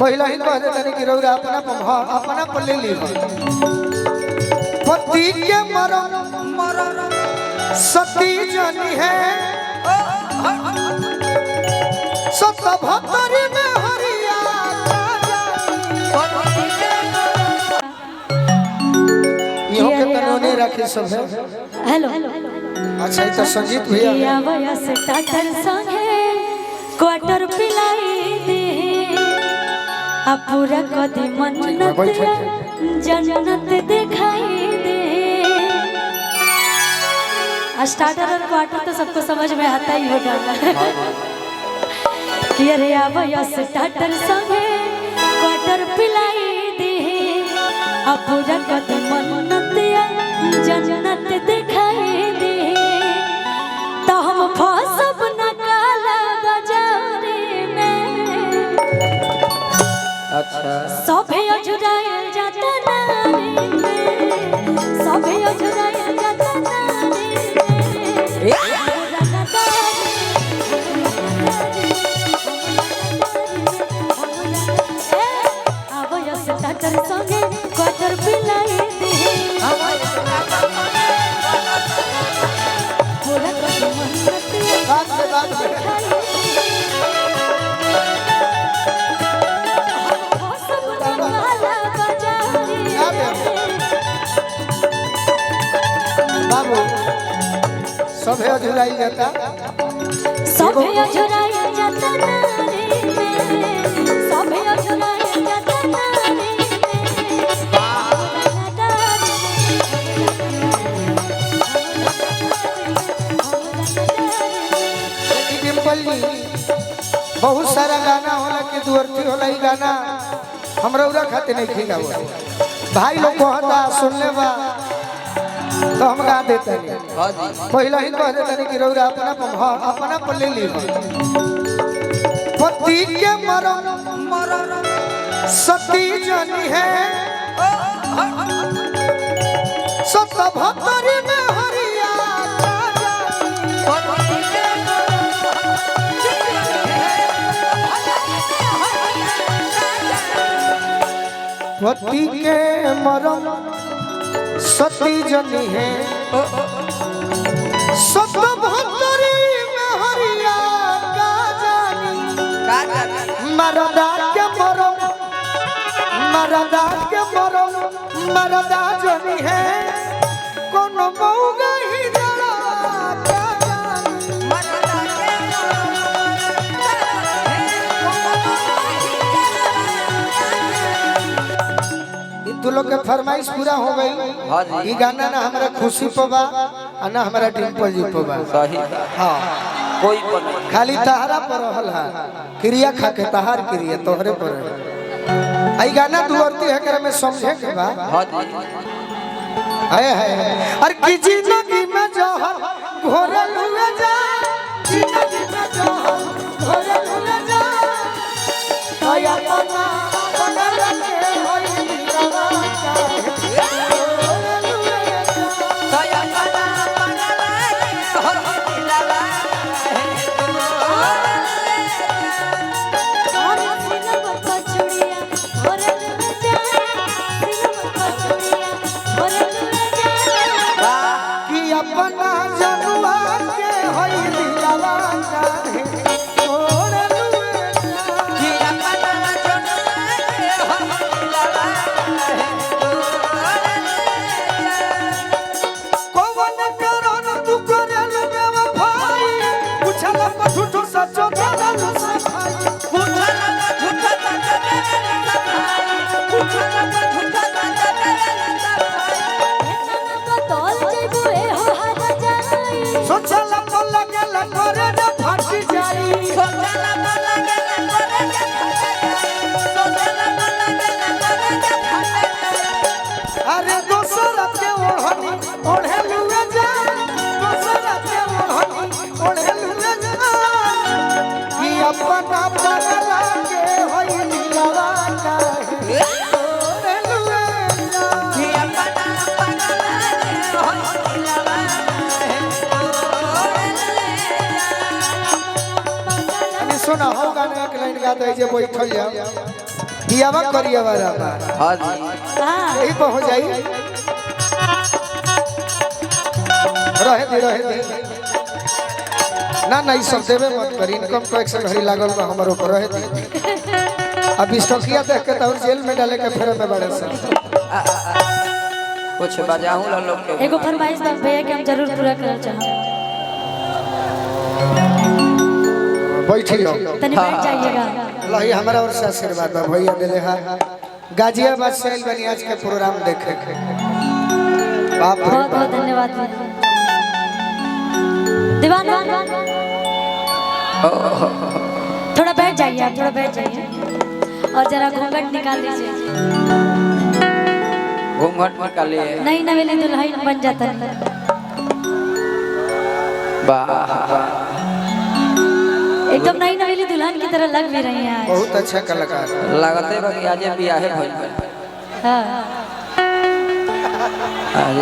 पहला ही कह देता नहीं कि रौरा अपना पर ले ली पति के मरण सती जनी है सत भक्तरी में हरिया यो के तनोने रखे सब है। हेलो अच्छा तो संजीत भैया भैया से टाटर संगे क्वार्टर पिलाई दे आ पूरा कदी मन्नत जन्नत दिखाई दे। स्टार्टर और क्वार्टर तो सबको समझ में आता ही होगा कि अरे भैया से टाटर संगे क्वार्टर पिलाई दे आ पूरा कदी मन्नत जन्नत दिखाई दे। तो हम फसब न काला बाजारे में अच्छा सभे अजुरायल जाता नारी में सभे अजुरायल जाता नारी में अब यस टाटर संगे क्वार्टर पिलाई दे पूरा कदी मन्नत बाबू सभे अझुराई जाता सभे अझुराई जाता नारी में सभे अझुराई जाता नारी बहुत सारा गाना होला कि दुअर्थी होला ई गाना हमरा उरा खाते नहीं खिला हुआ भाई लोग कहता सुनले बा तो हम गा देते नहीं पहला ही कह देते नहीं कि रौरा अपना पर ले ली पति के मरण सती जनी है सत भक्तरी में हरिया पति के मरण सती जनी है सत भक्तरी में हरिया का जानी मरदा के मरण मरदा जनी है कौन मौगा ही जड़ा का जानी तू लोग के फरमाइश पूरा हो गई। ये गाना ना हमारा खुशी पबा और ना हमारा डिम्पल जी पबा सही हाँ कोई खाली तहारा पर रहल है क्रिया खा के तहार क्रिया तोहरे पर आई गाना दुअर्ती है करे में समझे के बा है अरे की जिंदगी में जहर घोरल हुए जा जिंदगी में जहर घोरल हुए जा आया पना पना के होई दीवाना अपना जनुआ के होई दिलवा चाहे छोड़ लुए कि अपना जनुआ के होई दिलवा चाहे कौन करन तू करल बेवफाई पूछल झूठो सचो करल सफाई पूछल झूठो सचो करल सफाई पूछल झूठो सचो करल सफाई सोचला तो लगेला करे न फाटी जाई सोचला तो लगेला करे न सोचला तो लगेला करे न फाटी जाई अरे दोसर के ओढ़नी ओढ़े लुए जा दोसर के ओढ़नी ओढ़े लुए जा कि अपना पगला के होई दिलवा चाहे ओढ़े लुए जा कि अपना पगला के होई दिलवा सुना हो गाना एक लाइन गा दे जे बैठल जाओ हियावा करियावा रामा हाँ जी हाँ यही पर हो जाई रहे दे ना ना ई सब देवे मत कर इनकम टैक्स घरी लागल बा हमर ऊपर रहे दे अब स्टॉकिया देख के तो जेल में डाले के फेरे में बड़े से कुछ बजाऊं ला लोग के एगो फरमाइश बा भैया के हम जरूर पूरा करल चाहब बैठी रहो तनी बैठ जाइएगा अल्लाह हमारा और से आशीर्वाद बा भैया देले है गाजियाबाद से आइल बनी आज के प्रोग्राम देखे के बाप रे बहुत बहुत धन्यवाद दीवाना थोड़ा बैठ जाइए आप थोड़ा बैठ जाइए और जरा घूंघट निकाल लीजिए घूंघट निकालिए नहीं नवेली दुल्हन बन जाता है वाह एकदम नई नवेली दुल्हन की तरह लग भी रही हैं आज। बहुत अच्छा कलाकार लागते बा कि आज बियाह है भइल हाँ आज